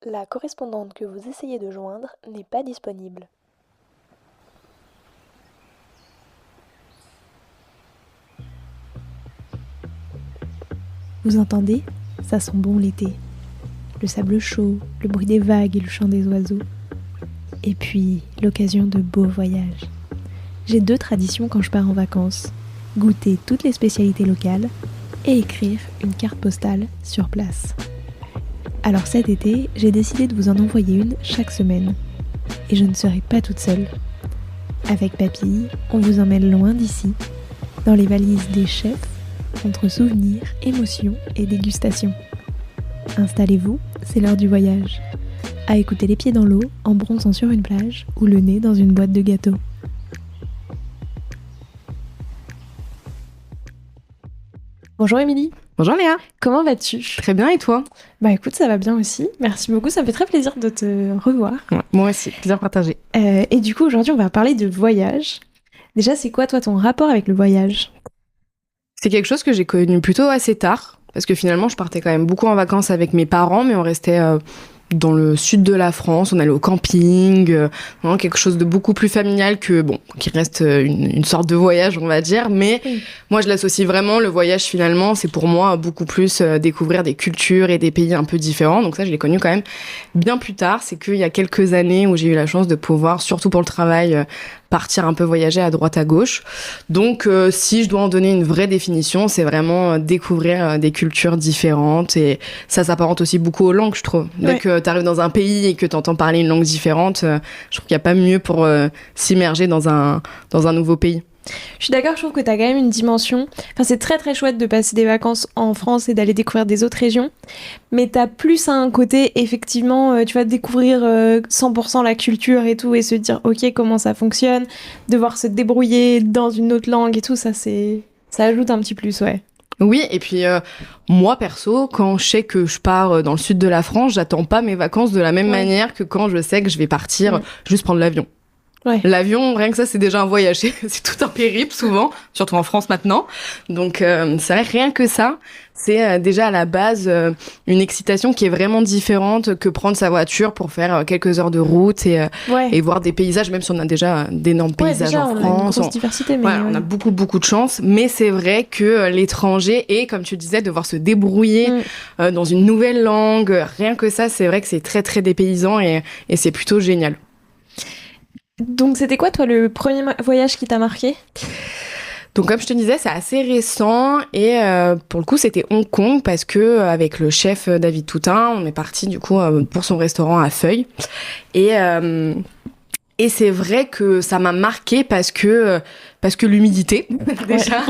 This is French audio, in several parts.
La correspondante que vous essayez de joindre n'est pas disponible. Vous entendez? Ça sent bon l'été. Le sable chaud, le bruit des vagues et le chant des oiseaux. Et puis, l'occasion de beaux voyages. J'ai 2 traditions quand je pars en vacances. Goûter toutes les spécialités locales et écrire une carte postale sur place. Alors cet été, j'ai décidé de vous en envoyer une chaque semaine. Et je ne serai pas toute seule. Avec Papille, on vous emmène loin d'ici, dans les valises des chefs, entre souvenirs, émotions et dégustations. Installez-vous, c'est l'heure du voyage. À écouter les pieds dans l'eau, en bronzant sur une plage ou le nez dans une boîte de gâteaux. Bonjour Émilie. Bonjour Léa. Comment vas-tu? Très bien, et toi? Bah écoute, ça va bien aussi. Merci beaucoup, ça me fait très plaisir de te revoir. Ouais, moi aussi, plaisir partagé. Et du coup, aujourd'hui, on va parler de voyage. Déjà, c'est quoi toi ton rapport avec le voyage? C'est quelque chose que j'ai connu plutôt assez tard, parce que finalement, je partais quand même beaucoup en vacances avec mes parents, mais on restait dans le sud de la France, on allait au camping, vraiment quelque chose de beaucoup plus familial que, bon, qui reste une sorte de voyage, on va dire, mais Oui. moi, je l'associe vraiment, le voyage, finalement, c'est pour moi beaucoup plus découvrir des cultures et des pays un peu différents, donc ça, je l'ai connu quand même bien plus tard, c'est qu'il y a quelques années où j'ai eu la chance de pouvoir, surtout pour le travail, partir un peu voyager à droite à gauche. Donc, si je dois en donner une vraie définition, c'est vraiment découvrir des cultures différentes, et ça s'apparente aussi beaucoup aux langues, je trouve. Dès Ouais. que t'arrives dans un pays et que t'entends parler une langue différente, je trouve qu'il n'y a pas mieux pour s'immerger dans un nouveau pays. Je suis d'accord, je trouve que t'as quand même une dimension. Enfin, c'est très très chouette de passer des vacances en France et d'aller découvrir des autres régions. Mais t'as plus un côté, effectivement, tu vas découvrir 100% la culture et tout et se dire, ok, comment ça fonctionne, devoir se débrouiller dans une autre langue et tout, ça ajoute un petit plus, ouais. Oui, et puis moi perso, quand je sais que je pars dans le sud de la France, j'attends pas mes vacances de la même Ouais. manière que quand je sais que je vais partir juste prendre l'avion. Ouais. L'avion, rien que ça, c'est déjà un voyage. C'est tout un périple, souvent, surtout en France maintenant. Donc, c'est vrai, rien que ça, c'est déjà à la base une excitation qui est vraiment différente que prendre sa voiture pour faire quelques heures de route Ouais. et voir des paysages, même si on a déjà d'énormes Ouais, paysages déjà, en on a une France. grosse diversité, mais Ouais, on a beaucoup, beaucoup de chance. Mais c'est vrai que l'étranger et, comme tu disais, devoir se débrouiller dans une nouvelle langue, rien que ça, c'est vrai que c'est très, très dépaysant et c'est plutôt génial. Donc, c'était quoi, toi, le premier voyage qui t'a marqué? Donc comme je te disais, c'est assez récent et pour le coup c'était Hong Kong parce que avec le chef David Toutain, on est parti du coup pour son restaurant à Feuilles et c'est vrai que ça m'a marqué parce que l'humidité déjà.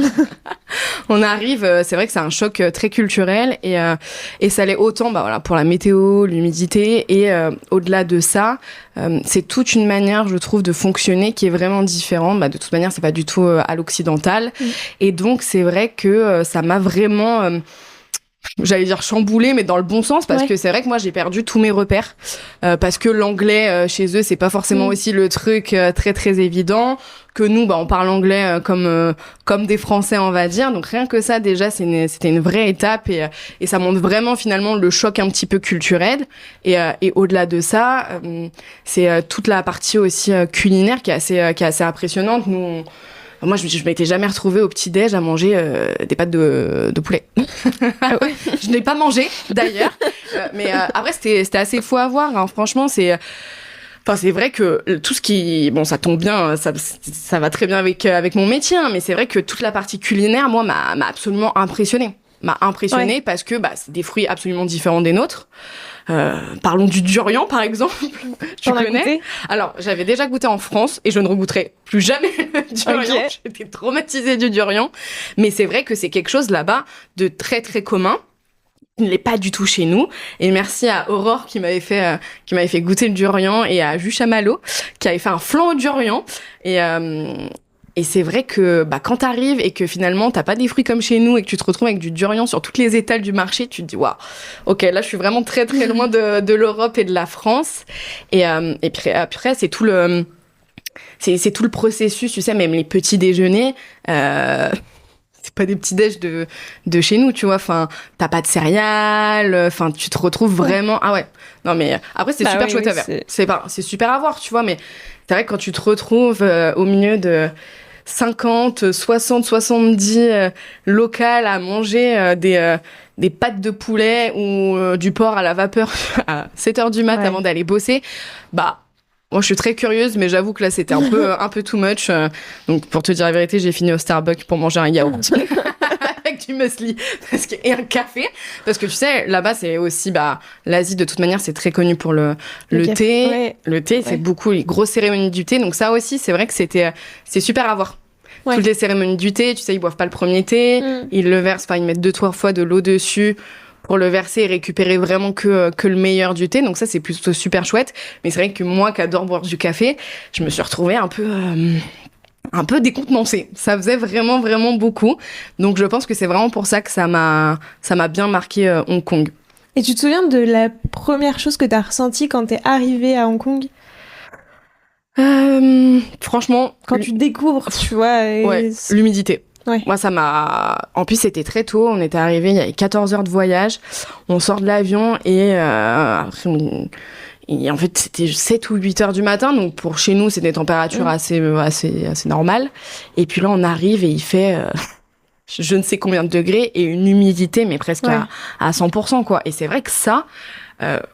On arrive, c'est vrai que c'est un choc très culturel et ça l'est autant bah voilà pour la météo, l'humidité et au-delà de ça, c'est toute une manière je trouve de fonctionner qui est vraiment différente. Bah de toute manière, c'est pas du tout à l'occidental et donc c'est vrai que ça m'a vraiment j'allais dire chamboulé, mais dans le bon sens, parce que c'est vrai que moi, j'ai perdu tous mes repères. Parce que l'anglais, chez eux, c'est pas forcément aussi le truc très, très évident. Que nous, bah, on parle anglais comme des Français, on va dire. Donc, rien que ça, déjà, c'était une vraie étape. Et ça montre vraiment, finalement, le choc un petit peu culturel. Et au-delà de ça, c'est toute la partie aussi culinaire qui est assez impressionnante. Moi, je m'étais jamais retrouvée au petit-déj à manger des pâtes de poulet. Ah ouais. Je n'ai pas mangé, d'ailleurs. Mais après, c'était assez fou à voir. Hein. Franchement, c'est vrai que tout ce qui... Bon, ça tombe bien, ça va très bien avec mon métier. Hein, mais c'est vrai que toute la partie culinaire, moi, m'a absolument impressionnée. Parce que c'est des fruits absolument différents des nôtres. Parlons du durian, par exemple. Tu T'en as connais? goûté? Alors, j'avais déjà goûté en France et je ne regoûterai plus jamais le durian. Ok. J'étais traumatisée du durian. Mais c'est vrai que c'est quelque chose là-bas de très, très commun. Il ne l'est pas du tout chez nous. Et merci à Aurore qui m'avait fait goûter le durian et à Jus Chamallow qui avait fait un flan au durian. Et c'est vrai que quand t'arrives et que finalement t'as pas des fruits comme chez nous et que tu te retrouves avec du durian sur toutes les étals du marché, tu te dis waouh, ok, là je suis vraiment très très loin de l'Europe et de la France. Et puis après c'est tout le processus, tu sais, même les petits déjeuners. c'est pas des petits déj de chez nous, tu vois. Enfin, t'as pas de céréales. Enfin, tu te retrouves vraiment. Ah ouais. Non, mais après, c'est super chouette à faire. C'est super à voir, tu vois. Mais c'est vrai que quand tu te retrouves au milieu de 50, 60, 70 locales à manger des pâtes de poulet ou du porc à la vapeur à 7h du mat avant d'aller bosser, bah moi je suis très curieuse, mais j'avoue que là c'était un peu too much. Donc pour te dire la vérité, j'ai fini au Starbucks pour manger un yaourt avec du muesli et un café, parce que tu sais là-bas c'est aussi l'Asie de toute manière c'est très connu pour le thé. Ouais. Le thé c'est beaucoup les grosses cérémonies du thé, donc ça aussi c'est vrai que c'est super à voir. Ouais. Toutes les cérémonies du thé, tu sais, ils boivent pas le premier thé, ils le versent, ils mettent 2-3 fois de l'eau dessus pour le verser et récupérer vraiment que le meilleur du thé. Donc ça, c'est plutôt super chouette. Mais c'est vrai que moi, qui adore boire du café, je me suis retrouvée un peu décontenancée. Ça faisait vraiment, vraiment beaucoup. Donc je pense que c'est vraiment pour ça que ça m'a bien marqué Hong Kong. Et tu te souviens de la première chose que t'as ressentie quand t'es arrivée à Hong Kong ? Franchement, quand tu découvres, tu vois, l'humidité. Ouais. Moi, ça m'a... En plus, c'était très tôt. On était arrivés, il y avait 14 heures de voyage. On sort de l'avion et après, en fait, c'était 7 ou 8 heures du matin. Donc, pour chez nous, c'est des températures assez normales. Et puis là, on arrive et il fait je ne sais combien de degrés et une humidité, mais presque à 100%, quoi. Et c'est vrai que ça...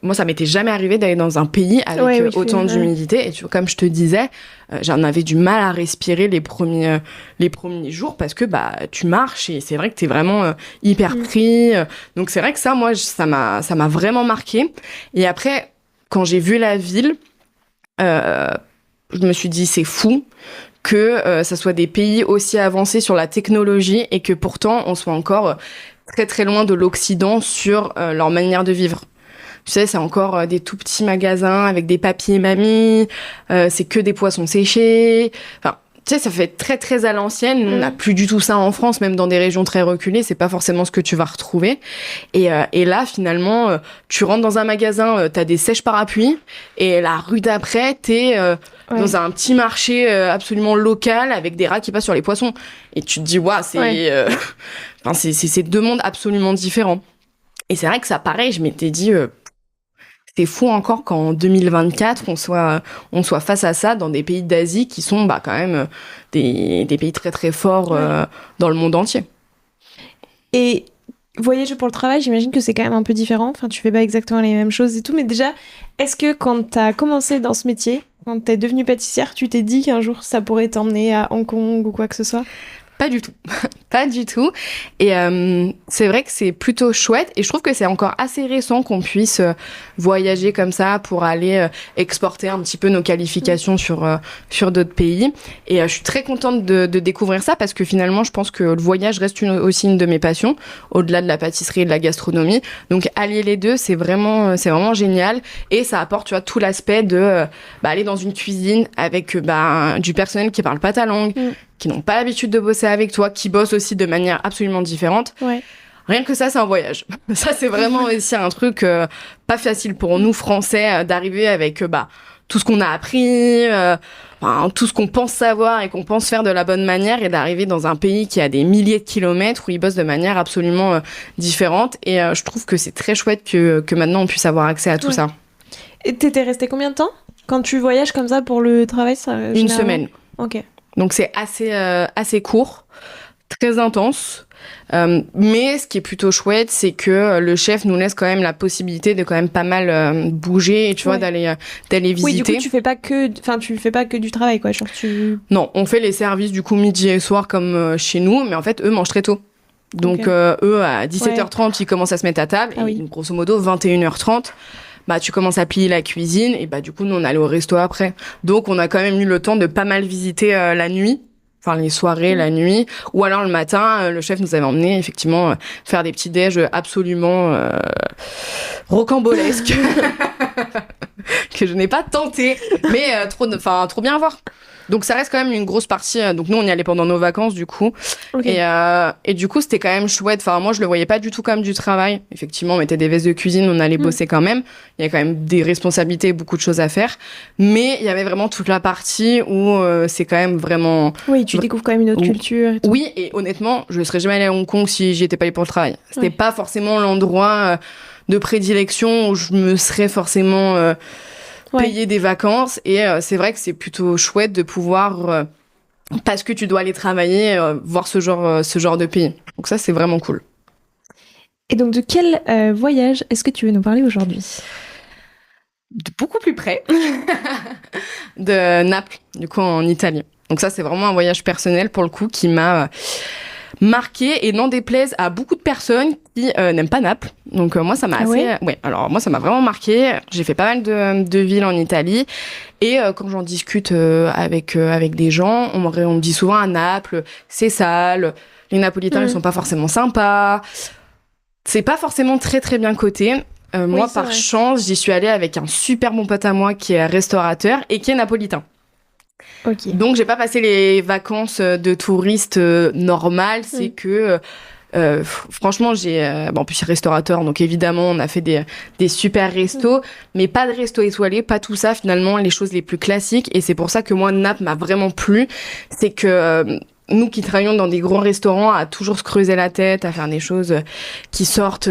moi, ça m'était jamais arrivé d'aller dans un pays avec autant d'humidité. Et comme je te disais, j'en avais du mal à respirer les premiers jours parce que tu marches et c'est vrai que t'es vraiment hyper pris. Donc c'est vrai que ça, moi, ça m'a vraiment marqué. Et après, quand j'ai vu la ville, je me suis dit c'est fou que ça soit des pays aussi avancés sur la technologie et que pourtant on soit encore très très loin de l'Occident sur leur manière de vivre. Tu sais, c'est encore des tout petits magasins avec des papiers mamie, c'est que des poissons séchés. Enfin, tu sais, ça fait très, très à l'ancienne. Nous, on n'a plus du tout ça en France, même dans des régions très reculées. C'est pas forcément ce que tu vas retrouver. Et là, finalement, tu rentres dans un magasin, t'as des sèches parapluies. Et la rue d'après, t'es dans un petit marché absolument local avec des rats qui passent sur les poissons. Et tu te dis, waouh, c'est deux mondes absolument différents. Et c'est vrai que ça, pareil, je m'étais dit... c'est fou encore qu'en 2024, on soit face à ça dans des pays d'Asie qui sont quand même des pays très très forts dans le monde entier. Et voyager pour le travail, j'imagine que c'est quand même un peu différent. Enfin, tu fais pas exactement les mêmes choses et tout. Mais déjà, est-ce que quand t'as commencé dans ce métier, quand t'es devenue pâtissière, tu t'es dit qu'un jour ça pourrait t'emmener à Hong Kong ou quoi que ce soit ? Pas du tout. Pas du tout. Et c'est vrai que c'est plutôt chouette. Et je trouve que c'est encore assez récent qu'on puisse voyager comme ça pour aller exporter un petit peu nos qualifications sur d'autres pays. Et je suis très contente de découvrir ça parce que finalement, je pense que le voyage reste aussi une de mes passions, au-delà de la pâtisserie et de la gastronomie. Donc, allier les deux, c'est vraiment génial. Et ça apporte, tu vois, tout l'aspect de aller dans une cuisine avec du personnel qui parle pas ta langue, qui n'ont pas l'habitude de bosser avec toi, qui bossent aussi de manière absolument différente. Ouais. Rien que ça, c'est un voyage. Ça, c'est vraiment aussi un truc pas facile pour nous, Français, d'arriver avec tout ce qu'on a appris, tout ce qu'on pense savoir et qu'on pense faire de la bonne manière et d'arriver dans un pays qui a des milliers de kilomètres où ils bossent de manière absolument différente. Et je trouve que c'est très chouette que maintenant, on puisse avoir accès à tout ça. Et t'étais restée combien de temps quand tu voyages comme ça pour le travail Une semaine. Ok. Donc c'est assez court, très intense. Mais ce qui est plutôt chouette, c'est que le chef nous laisse quand même la possibilité de quand même pas mal bouger et tu vois d'aller visiter. Oui, du coup tu fais pas que du travail quoi, genre Non, on fait les services du coup midi et soir comme chez nous, mais en fait eux mangent très tôt. Donc eux à 17h30 ils commencent à se mettre à table et grosso modo 21h30 tu commences à plier la cuisine et du coup nous on allait au resto après. Donc on a quand même eu le temps de pas mal visiter la nuit, enfin les soirées, la nuit, ou alors le matin le chef nous avait emmené effectivement faire des petits déj absolument rocambolesques. que je n'ai pas tenté, mais trop bien à voir. Donc ça reste quand même une grosse partie. Donc nous on y allait pendant nos vacances du coup, et du coup c'était quand même chouette. Enfin moi je le voyais pas du tout comme du travail. Effectivement on mettait des vestes de cuisine, on allait bosser quand même. Il y a quand même des responsabilités, beaucoup de choses à faire. Mais il y avait vraiment toute la partie où c'est quand même vraiment. Oui, tu découvres quand même une autre culture. Et tout. Oui, et honnêtement je serais jamais allée à Hong Kong si j'y étais pas allée pour le travail. C'était pas forcément l'endroit de prédilection où je me serais forcément payer des vacances, et c'est vrai que c'est plutôt chouette de pouvoir parce que tu dois aller travailler voir ce genre de pays. Donc ça c'est vraiment cool. Et donc de quel voyage est-ce que tu veux nous parler aujourd'hui? De beaucoup plus près de Naples, du coup en Italie. Donc ça c'est vraiment un voyage personnel pour le coup qui m'a marqué, et n'en déplaise à beaucoup de personnes qui n'aiment pas Naples. Donc moi ça m'a alors moi ça m'a vraiment marqué. J'ai fait pas mal de villes en Italie, et quand j'en discute avec des gens, on me dit souvent à Naples, c'est sale, les Napolitains ils sont pas forcément sympas. C'est pas forcément très très bien coté. Moi par chance, j'y suis allée avec un super bon pote à moi qui est restaurateur et qui est napolitain. Okay. Donc j'ai pas passé les vacances de touriste normales, c'est que franchement en plus restaurateur, donc évidemment on a fait des super restos, mais pas de resto étoilé, pas tout ça, finalement les choses les plus classiques. Et c'est pour ça que moi Naples m'a vraiment plu, c'est que nous qui travaillons dans des grands restaurants, à toujours se creuser la tête, à faire des choses qui sortent,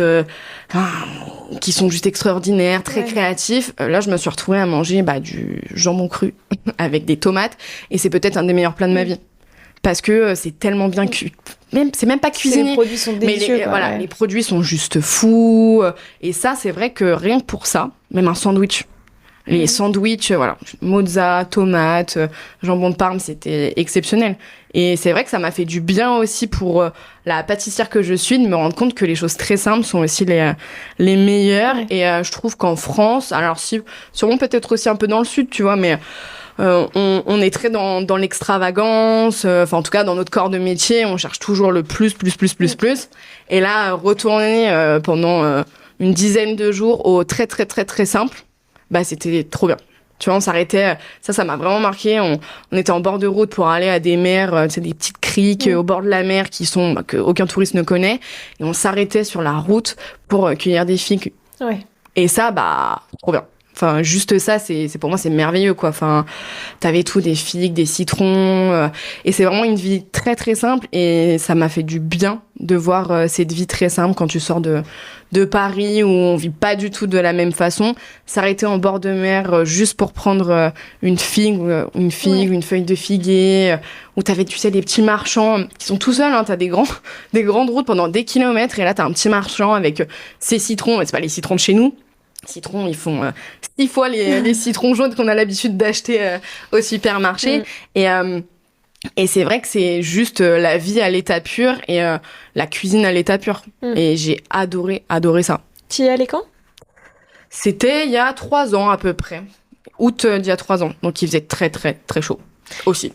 qui sont juste extraordinaires, très créatifs. Là, je me suis retrouvée à manger du jambon cru avec des tomates, et c'est peut-être un des meilleurs plats de ma vie. Parce que c'est tellement bien c'est même pas cuisiné. Les produits sont délicieux. Mais les produits sont juste fous. Et ça, c'est vrai que rien que pour ça, même un sandwich. Les sandwichs, mozza, tomates, jambon de Parme, c'était exceptionnel. Et c'est vrai que ça m'a fait du bien aussi pour la pâtissière que je suis, de me rendre compte que les choses très simples sont aussi les meilleures. Et je trouve qu'en France, alors sûrement peut-être aussi un peu dans le sud, tu vois, mais on est très dans l'extravagance. En tout cas, dans notre corps de métier, on cherche toujours le plus. Et là, retourner pendant une dizaine de jours au très, très, très, très simple, c'était trop bien. Tu vois, on s'arrêtait, ça m'a vraiment marqué. On était en bord de route pour aller à des mers, des petites criques au bord de la mer que aucun touriste ne connaît. Et on s'arrêtait sur la route pour cueillir des figues. Ouais. Et ça, trop bien. Enfin, juste ça, c'est pour moi, c'est merveilleux, quoi. Enfin, t'avais tout, des figues, des citrons, et c'est vraiment une vie très, très simple, et ça m'a fait du bien de voir cette vie très simple quand tu sors de Paris, où on vit pas du tout de la même façon. S'arrêter en bord de mer juste pour prendre une figue, une feuille de figuier, où t'avais, tu sais, des petits marchands qui sont tout seuls, hein. T'as des grandes routes pendant des kilomètres, et là, t'as un petit marchand avec ses citrons, mais c'est pas les citrons de chez nous. Citrons, ils font 6 fois les citrons jaunes qu'on a l'habitude d'acheter au supermarché. Et c'est vrai que c'est juste la vie à l'état pur, et la cuisine à l'état pur. Et j'ai adoré ça. Tu y es allée quand? C'était il y a 3 ans à peu près. Août d'il y a 3 ans. Donc il faisait très très très chaud aussi.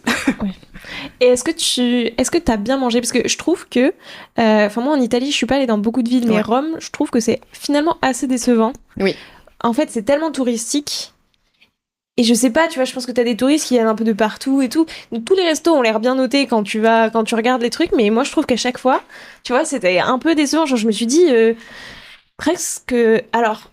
Et est-ce que t'as bien mangé? Parce que je trouve que moi en Italie je suis pas allée dans beaucoup de villes, mais Rome, je trouve que c'est finalement assez décevant. Oui. En fait c'est tellement touristique, et je sais pas, tu vois, je pense que t'as des touristes qui viennent un peu de partout et tout. Donc, tous les restos ont l'air bien notés quand tu regardes les trucs, mais moi je trouve qu'à chaque fois, tu vois, c'était un peu décevant. Genre je me suis dit presque alors.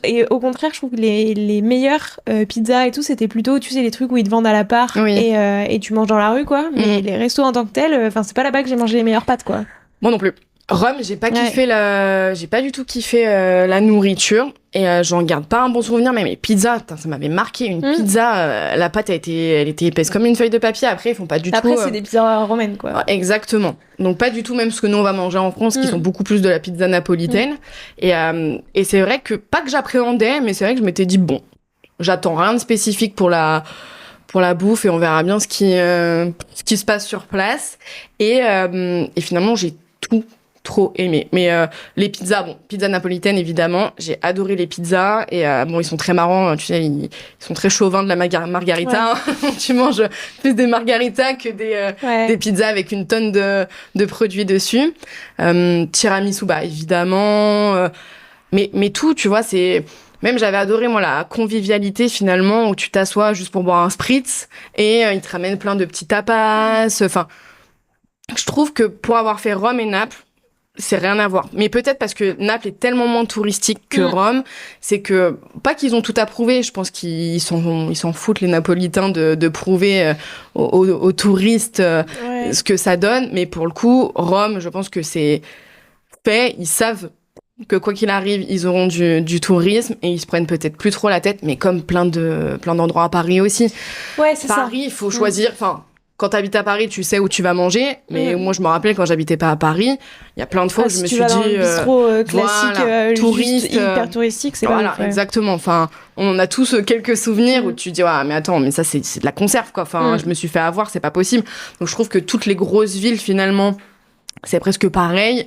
Et au contraire, je trouve que les meilleures pizzas et tout, c'était plutôt, tu sais, les trucs où ils te vendent à la part, et tu manges dans la rue, quoi. Mais les restos en tant que tels, c'est pas là-bas que j'ai mangé les meilleures pâtes, quoi. Moi non plus. Rome, j'ai pas du tout kiffé la nourriture, et j'en garde pas un bon souvenir. Même les pizzas, ça m'avait marqué. Une pizza, la pâte elle était épaisse comme une feuille de papier. Après, ils font pas du tout. Après, c'est des pizzas romaines, quoi. Exactement. Donc pas du tout même ce que nous on va manger en France, qui sont beaucoup plus de la pizza napolitaine. Et c'est vrai que pas que j'appréhendais, mais c'est vrai que je m'étais dit bon, j'attends rien de spécifique pour la bouffe, et on verra bien ce qui se passe sur place. Et finalement, j'ai tout trop aimé. Mais les pizzas, pizza napolitaine évidemment, j'ai adoré les pizzas, et ils sont très marrants, tu sais, ils sont très chauvins de la margarita. Tu manges plus des margaritas que des pizzas avec une tonne de produits dessus. Tiramisu, évidemment. Mais tout, tu vois, c'est... Même j'avais adoré, moi, la convivialité, finalement, où tu t'assois juste pour boire un spritz et ils te ramènent plein de petits tapas. Enfin, je trouve que pour avoir fait Rome et Naples, c'est rien à voir. Mais peut-être parce que Naples est tellement moins touristique que Rome, c'est que, pas qu'ils ont tout approuvé, je pense qu'ils s'en foutent, les Napolitains, de prouver aux touristes ce que ça donne. Mais pour le coup, Rome, je pense que c'est fait, ils savent que quoi qu'il arrive, ils auront du tourisme et ils se prennent peut-être plus trop la tête, mais comme plein d'endroits à Paris aussi. Ouais, c'est ça. Paris, il faut choisir, enfin... Quand t'habites à Paris, tu sais où tu vas manger. Mais moi, je me rappelais quand j'habitais pas à Paris, il y a plein de fois où je me suis dit... dans un bistrot classique, voilà, touriste, hyper touristique, c'est voilà, là où exactement. Enfin, on en a tous quelques souvenirs où tu dis, mais attends, mais ça, c'est de la conserve, quoi. Enfin, je me suis fait avoir, c'est pas possible. Donc, je trouve que toutes les grosses villes, finalement, c'est presque pareil.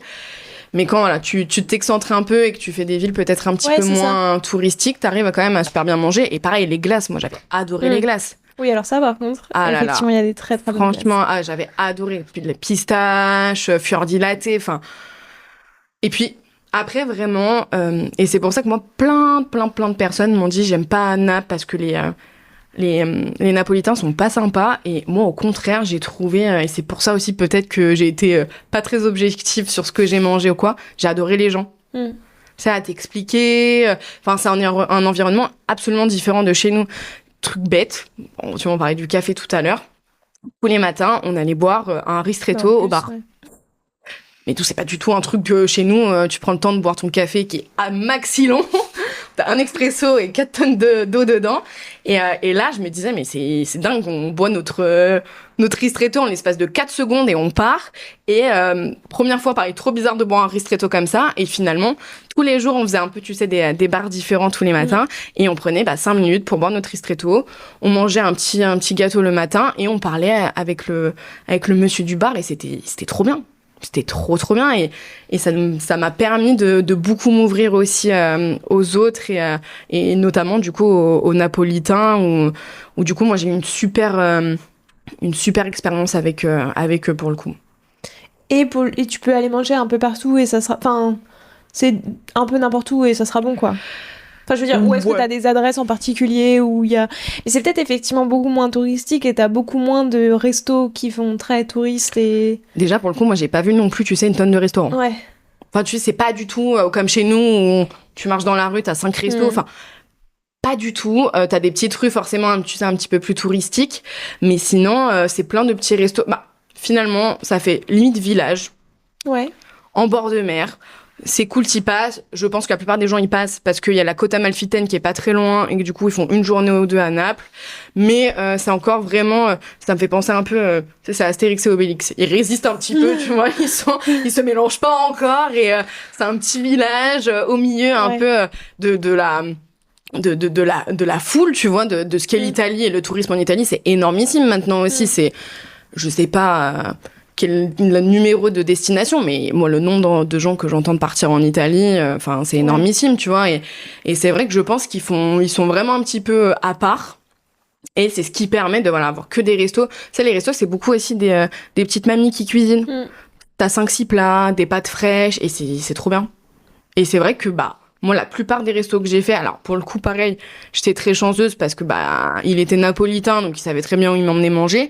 Mais quand voilà, tu t'excentres un peu et que tu fais des villes peut-être un petit peu moins touristiques, t'arrives quand même à super bien manger. Et pareil, les glaces, moi, j'avais adoré les glaces. Oui, alors ça, par contre, effectivement, il y a des très très bonnes glaces. Franchement, j'avais adoré. Puis les pistaches, fior di latte, enfin... Et puis, après, vraiment... et c'est pour ça que moi, plein de personnes m'ont dit « J'aime pas Naples parce que les Napolitains sont pas sympas. » Et moi, au contraire, j'ai trouvé... et c'est pour ça aussi, peut-être, que j'ai été pas très objective sur ce que j'ai mangé ou quoi. J'ai adoré les gens. Ça à t'expliquer. Enfin, c'est un environnement absolument différent de chez nous. Truc bête, bon, tu m'en parlais du café tout à l'heure. Tous les matins, on allait boire un ristretto au bar. Ouais. Mais tout, c'est pas du tout un truc que chez nous, tu prends le temps de boire ton café qui est à maxi long. T'as un expresso et 4 tonnes d'eau dedans. Et là, je me disais, mais c'est dingue, on boit notre ristretto en l'espace de 4 secondes et on part. Et première fois, pareil, trop bizarre de boire un ristretto comme ça. Et finalement, tous les jours, on faisait un peu, tu sais, des bars différents tous les matins. Et on prenait 5 minutes pour boire notre ristretto. On mangeait un petit gâteau le matin et on parlait avec le monsieur du bar. Et c'était trop bien. C'était trop bien et ça m'a permis de beaucoup m'ouvrir aussi aux autres et notamment du coup aux Napolitains où du coup moi j'ai eu une super expérience avec eux pour le coup. Et tu peux aller manger un peu partout et ça sera, enfin c'est un peu n'importe où et ça sera bon quoi. Enfin, je veux dire, où est-ce que t'as des adresses en particulier où il y a... Mais c'est peut-être effectivement beaucoup moins touristique et t'as beaucoup moins de restos qui font très touristes et... Déjà, pour le coup, moi, j'ai pas vu non plus, tu sais, une tonne de restaurants. Ouais. Enfin, tu sais, c'est pas du tout comme chez nous où tu marches dans la rue, t'as 5 restos. Enfin, pas du tout. T'as des petites rues, forcément, tu sais, un petit peu plus touristiques. Mais sinon, c'est plein de petits restos. Bah, finalement, ça fait limite village. Ouais. En bord de mer. C'est cool, t'y passes. Je pense que la plupart des gens y passent parce qu'il y a la côte amalfitaine qui est pas très loin et que du coup ils font une journée ou deux à Naples. Mais c'est encore vraiment, ça me fait penser un peu, c'est Astérix et Obélix. Ils résistent un petit peu, tu vois. Ils se mélangent pas encore et c'est un petit village au milieu un peu de la foule, tu vois, de ce qu'est l'Italie et le tourisme en Italie. C'est énormissime maintenant aussi. C'est, je sais pas. Quel le numéro de destination, mais moi le nombre de gens que j'entends partir en Italie, enfin c'est énormissime, tu vois, et c'est vrai que je pense ils sont vraiment un petit peu à part, et c'est ce qui permet de avoir que des restos. Ça, les restos, c'est beaucoup aussi des petites mamies qui cuisinent. T'as 5-6 plats, des pâtes fraîches, et c'est trop bien. Et c'est vrai que moi, la plupart des restos que j'ai fait, alors pour le coup, pareil, j'étais très chanceuse parce que il était napolitain, donc il savait très bien où il m'emmenait manger.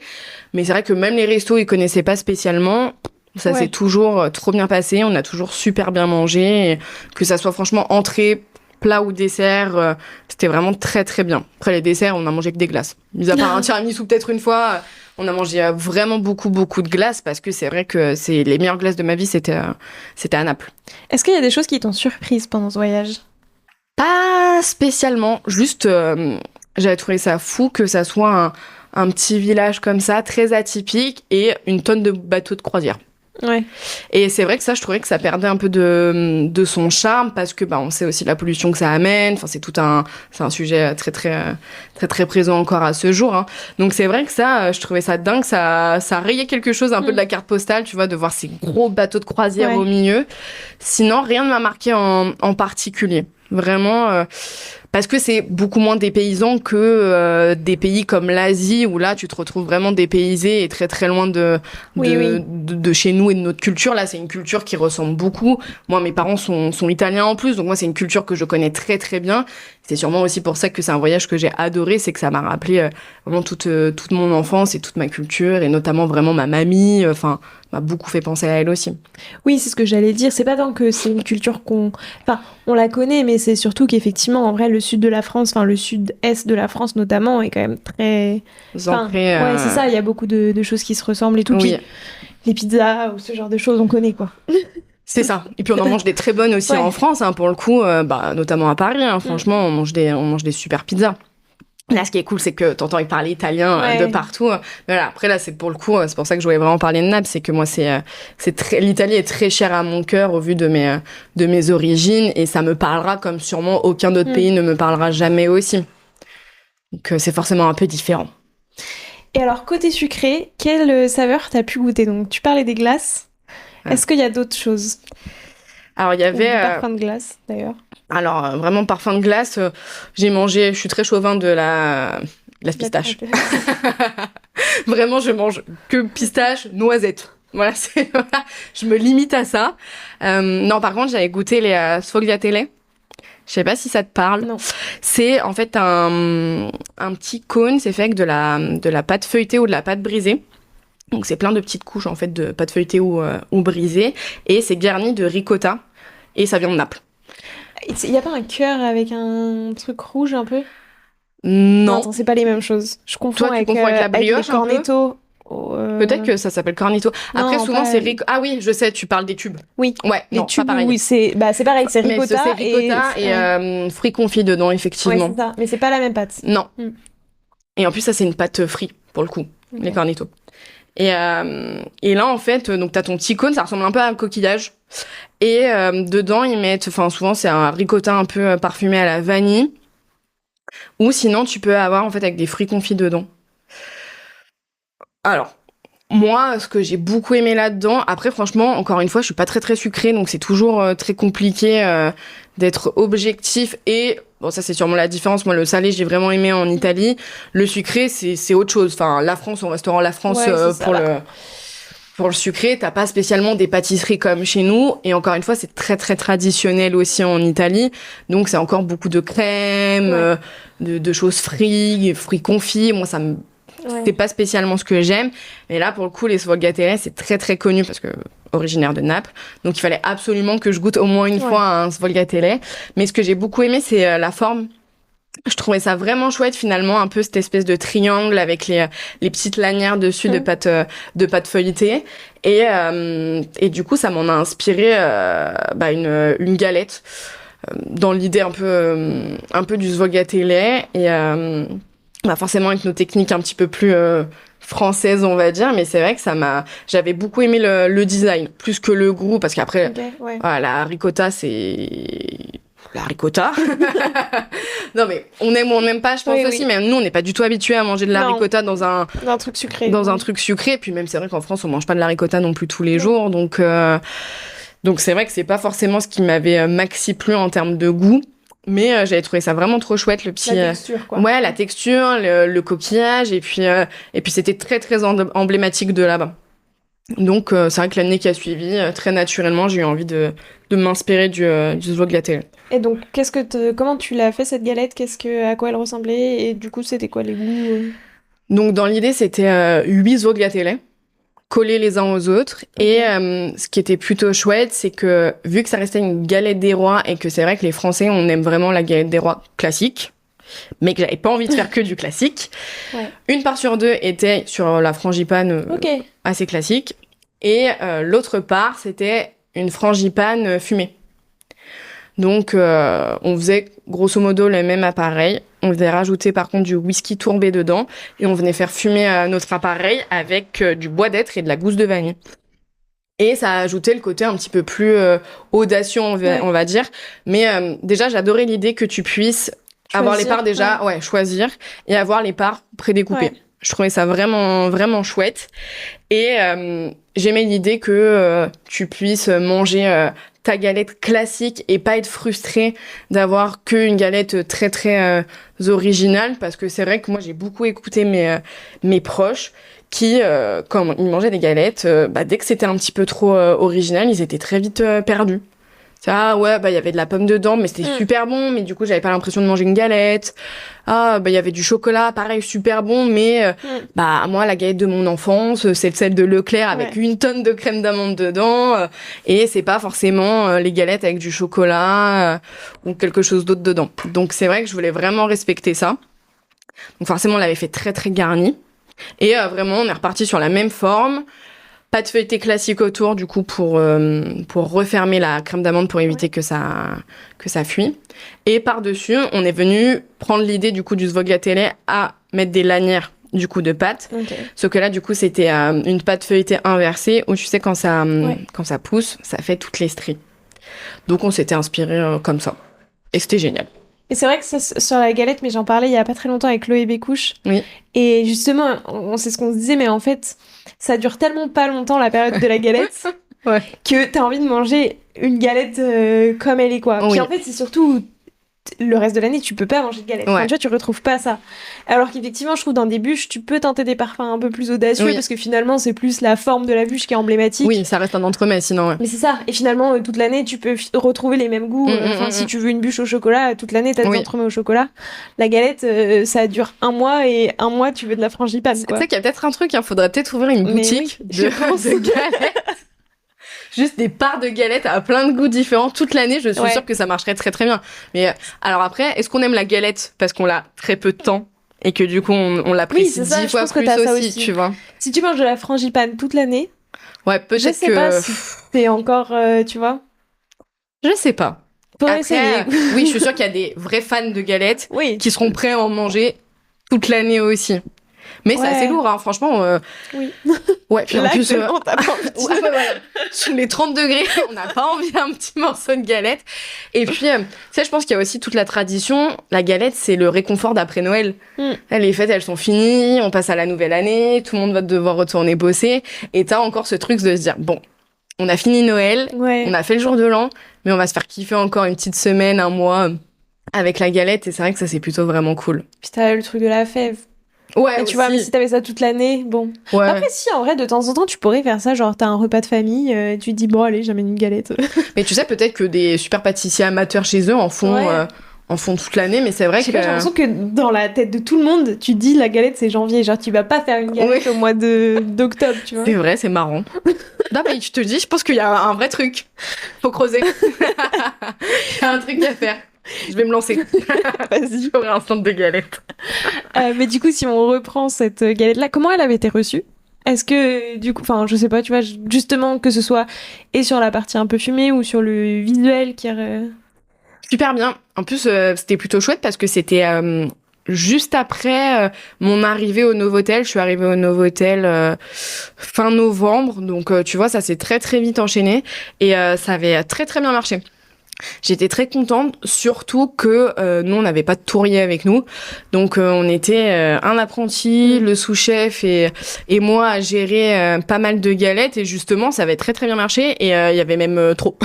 Mais c'est vrai que même les restos, il connaissait pas spécialement. Ça s'est toujours trop bien passé. On a toujours super bien mangé. Et que ça soit franchement entrée, plat ou dessert, c'était vraiment très très bien. Après les desserts, on a mangé que des glaces. Mis à part un tiramisu peut-être une fois, on a mangé vraiment beaucoup de glaces parce que c'est vrai que c'est les meilleures glaces de ma vie, c'était à Naples. Est-ce qu'il y a des choses qui t'ont surprise pendant ce voyage ? Pas spécialement, juste j'avais trouvé ça fou que ça soit un petit village comme ça, très atypique, et une tonne de bateaux de croisière. Ouais. Et c'est vrai que ça, je trouvais que ça perdait un peu de son charme parce que on sait aussi la pollution que ça amène. Enfin, c'est un sujet très très très très présent encore à ce jour. Hein. Donc c'est vrai que ça, je trouvais ça dingue. Ça rayait quelque chose un peu de la carte postale, tu vois, de voir ces gros bateaux de croisière au milieu. Sinon, rien ne m'a marqué en particulier. Vraiment, parce que c'est beaucoup moins dépaysant que des pays comme l'Asie où là tu te retrouves vraiment dépaysé et très très loin de chez nous et de notre culture. Là, c'est une culture qui ressemble beaucoup. Moi, mes parents sont italiens en plus, donc moi c'est une culture que je connais très très bien. C'est sûrement aussi pour ça que c'est un voyage que j'ai adoré, c'est que ça m'a rappelé vraiment toute mon enfance et toute ma culture, et notamment vraiment ma mamie. Enfin, m'a beaucoup fait penser à elle aussi. Oui, c'est ce que j'allais dire. C'est pas tant que c'est une culture on la connaît, mais c'est surtout qu'effectivement, en vrai, le sud de la France, enfin le sud-est de la France notamment, est quand même très ancré. Ouais, c'est ça. Il y a beaucoup de choses qui se ressemblent et tout. Oui. Puis les pizzas ou ce genre de choses, on connaît quoi. C'est ça. Et puis on en mange des très bonnes aussi en France, hein, pour le coup, notamment à Paris. Hein, franchement, on mange des super pizzas. Là, ce qui est cool, c'est que t'entends parler italien de partout. Mais voilà, après là, c'est pour le coup, c'est pour ça que je voulais vraiment parler de Naples, c'est que moi, l'Italie est très chère à mon cœur au vu de mes origines, et ça me parlera comme sûrement aucun autre pays ne me parlera jamais aussi. Donc c'est forcément un peu différent. Et alors, côté sucré, quelle saveur t'as pu goûter? Donc, tu parlais des glaces. Est-ce qu'il y a d'autres choses? Alors, il y avait... parfum de glace, d'ailleurs. Alors, vraiment, parfum de glace, j'ai mangé... Je suis très chauvin de la pistache. Vraiment, je mange que pistache, noisette. Voilà, je me limite à ça. Non, par contre, j'avais goûté les sfogliatelle. Je sais pas si ça te parle. Non. C'est en fait un petit cône, c'est fait avec de la pâte feuilletée ou de la pâte brisée. Donc c'est plein de petites couches en fait de pâte feuilletée ou brisée, et c'est garni de ricotta, et ça vient de Naples. Il y a pas un cœur avec un truc rouge un peu? Non. Attends, c'est pas les mêmes choses. Je confonds. Toi, tu confonds avec la brioche, avec les cornetto. Peut-être que ça s'appelle cornetto. Après, non, souvent, c'est Ah oui, je sais, tu parles des tubes. Oui. Ouais, les non, tubes, pas pareil. oui, c'est pareil, c'est ricotta. Mais c'est ricotta et fruits confits dedans, effectivement. Ouais, c'est ça. Mais c'est pas la même pâte. Non. Et en plus, ça, c'est une pâte frite, pour le coup, les cornetto. Et là, en fait, donc t'as ton petit cône, ça ressemble un peu à un coquillage. Et dedans, ils mettent... Enfin, souvent, c'est un ricotta un peu parfumé à la vanille. Ou sinon, tu peux avoir, en fait, avec des fruits confits dedans. Alors, moi, ce que j'ai beaucoup aimé là-dedans... Après, franchement, encore une fois, je suis pas très, très sucrée, donc c'est toujours très compliqué d'être objectif. Et... Bon, ça, c'est sûrement la différence. Moi, le salé, j'ai vraiment aimé en Italie. Le sucré, c'est autre chose. Enfin, la France, au restaurant La France, pour le sucré, t'as pas spécialement des pâtisseries comme chez nous. Et encore une fois, c'est très, très traditionnel aussi en Italie. Donc, c'est encore beaucoup de crème, de choses fruits confits. Moi, c'est pas spécialement ce que j'aime. Mais là, pour le coup, les sfogliatelle, c'est très, très connu parce que originaire de Naples. Donc, il fallait absolument que je goûte au moins une fois un sfogliatelle. Mais ce que j'ai beaucoup aimé, c'est la forme. Je trouvais ça vraiment chouette, finalement, un peu cette espèce de triangle avec les petites lanières dessus de pâte feuilletée. Et du coup, ça m'en a inspiré une galette dans l'idée un peu du sfogliatelle. Et forcément avec nos techniques un petit peu plus françaises, on va dire, mais c'est vrai que j'avais beaucoup aimé le design plus que le goût, parce qu'après la ricotta, c'est la ricotta. Non, mais on aime ou on n'aime pas, je pense aussi, mais nous on n'est pas du tout habitués à manger de la ricotta dans un truc sucré, un truc sucré. Puis même, c'est vrai qu'en France on mange pas de la ricotta non plus tous les jours, donc c'est vrai que c'est pas forcément ce qui m'avait maxi plu en termes de goût. Mais j'avais trouvé ça vraiment trop chouette, le petit... La texture, quoi. Ouais, la texture, le coquillage, et puis c'était très, très emblématique de là-bas. Donc, c'est vrai que l'année qui a suivi, très naturellement, j'ai eu envie de m'inspirer du sfogliatelle. Et donc, comment tu l'as fait, cette galette? À quoi elle ressemblait? Et du coup, c'était quoi les goûts? Donc, dans l'idée, c'était 8 sfogliatelle collés les uns aux autres. Et ce qui était plutôt chouette, c'est que vu que ça restait une galette des rois, et que c'est vrai que les Français, on aime vraiment la galette des rois classique, mais que j'avais pas envie de faire que du classique, une part sur deux était sur la frangipane assez classique, et l'autre part, c'était une frangipane fumée. Donc, on faisait grosso modo le même appareil. On venait rajouter par contre du whisky tourbé dedans, et on venait faire fumer notre appareil avec du bois d'être et de la gousse de vanille. Et ça a ajouté le côté un petit peu plus audacieux, on va dire. Mais déjà, j'adorais l'idée que tu puisses avoir les parts choisir, et avoir les parts prédécoupées. Ouais. Je trouvais ça vraiment, vraiment chouette. Et j'aimais l'idée que tu puisses manger ta galette classique et pas être frustré d'avoir qu'une galette très très originale, parce que c'est vrai que moi j'ai beaucoup écouté mes proches qui, quand ils mangeaient des galettes, dès que c'était un petit peu trop original, ils étaient très vite perdus. Ah ouais, il y avait de la pomme dedans, mais c'était super bon, mais du coup j'avais pas l'impression de manger une galette. Ah il y avait du chocolat, pareil, super bon, mais moi la galette de mon enfance, c'est celle de Leclerc avec une tonne de crème d'amande dedans, et c'est pas forcément les galettes avec du chocolat ou quelque chose d'autre dedans. Donc c'est vrai que je voulais vraiment respecter ça. Donc forcément on l'avait fait très très garni, et vraiment on est reparti sur la même forme. Pas de feuilleté classique autour, du coup, pour refermer la crème d'amande pour éviter que ça fuit. Et par-dessus, on est venu prendre l'idée, du coup, du sfogliatelle à mettre des lanières, du coup, de pâte. Okay. Sauf que là, du coup, c'était une pâte feuilletée inversée, où tu sais, quand ça pousse, ça fait toutes les stries. Donc, on s'était inspiré comme ça. Et c'était génial. Et c'est vrai que ça, sur la galette, mais j'en parlais il y a pas très longtemps avec Chloé Bécouche. Oui. Et justement, on sait ce qu'on se disait, mais en fait, ça dure tellement pas longtemps la période de la galette que t'as envie de manger une galette comme elle est, quoi. Oui. Puis en fait, c'est surtout le reste de l'année, tu peux pas manger de galette. Enfin, tu vois, tu retrouves pas ça. Alors qu'effectivement, je trouve dans des bûches, tu peux tenter des parfums un peu plus audacieux parce que finalement, c'est plus la forme de la bûche qui est emblématique. Oui, ça reste un entremets sinon. Ouais. Mais c'est ça. Et finalement, toute l'année, tu peux retrouver les mêmes goûts. Si tu veux une bûche au chocolat, toute l'année, t'as des entremets au chocolat. La galette, ça dure 1 mois et 1 mois, tu veux de la frangipane. Tu sais qu'il y a peut-être un truc, faudrait peut-être ouvrir une boutique de galettes. Juste des parts de galettes à plein de goûts différents toute l'année, je suis sûre que ça marcherait très très bien. Mais alors après, est-ce qu'on aime la galette parce qu'on l'a très peu de temps et que du coup on l'apprécie 10 fois plus aussi, tu vois. Si tu manges de la frangipane toute l'année, peut-être je sais pas si c'est encore, tu vois. Je sais pas. Après, essayer. Oui, je suis sûre qu'il y a des vrais fans de galettes qui seront prêts à en manger toute l'année aussi. Mais c'est assez lourd, franchement. Oui. Ouais, puis en plus. On t'a pas envie. Voilà. Sous les 30 degrés, on n'a pas envie d'un petit morceau de galette. Et puis, tu sais, je pense qu'il y a aussi toute la tradition. La galette, c'est le réconfort d'après Noël. Les fêtes, elles sont finies, on passe à la nouvelle année, tout le monde va devoir retourner bosser. Et t'as encore ce truc de se dire, bon, on a fini Noël, on a fait le jour de l'an, mais on va se faire kiffer encore une petite semaine, 1 mois avec la galette. Et c'est vrai que ça, c'est plutôt vraiment cool. Puis t'as le truc de la fève. Ouais, et tu vois, mais si t'avais ça toute l'année, bon. Ouais. Après, si, en vrai, de temps en temps, tu pourrais faire ça, genre, t'as un repas de famille, tu te dis, bon, allez, j'amène une galette. Mais tu sais, peut-être que des super pâtissiers amateurs chez eux en font toute l'année, mais c'est vrai que... J'ai l'impression que dans la tête de tout le monde, tu dis, la galette, c'est janvier, genre, tu vas pas faire une galette au mois d'octobre, tu vois. C'est vrai, c'est marrant. Non, mais je te dis, je pense qu'il y a un vrai truc. Faut creuser. Il y a un truc à faire. Je vais me lancer. Vas-y. J'aurai un stand de galettes. Mais du coup, si on reprend cette galette-là, comment elle avait été reçue ? Est-ce que, du coup, enfin, je sais pas, tu vois, justement, que ce soit et sur la partie un peu fumée ou sur le visuel qui est... Super bien. En plus, c'était plutôt chouette parce que c'était juste après mon arrivée au Novotel. Je suis arrivée au Novotel fin novembre. Donc, tu vois, ça s'est très, très vite enchaîné. Et ça avait très, très bien marché. J'étais très contente, surtout que nous, on n'avait pas de tourrier avec nous. Donc, on était un apprenti, le sous-chef et moi à gérer pas mal de galettes. Et justement, ça avait très, très bien marché. Et il y avait même trop.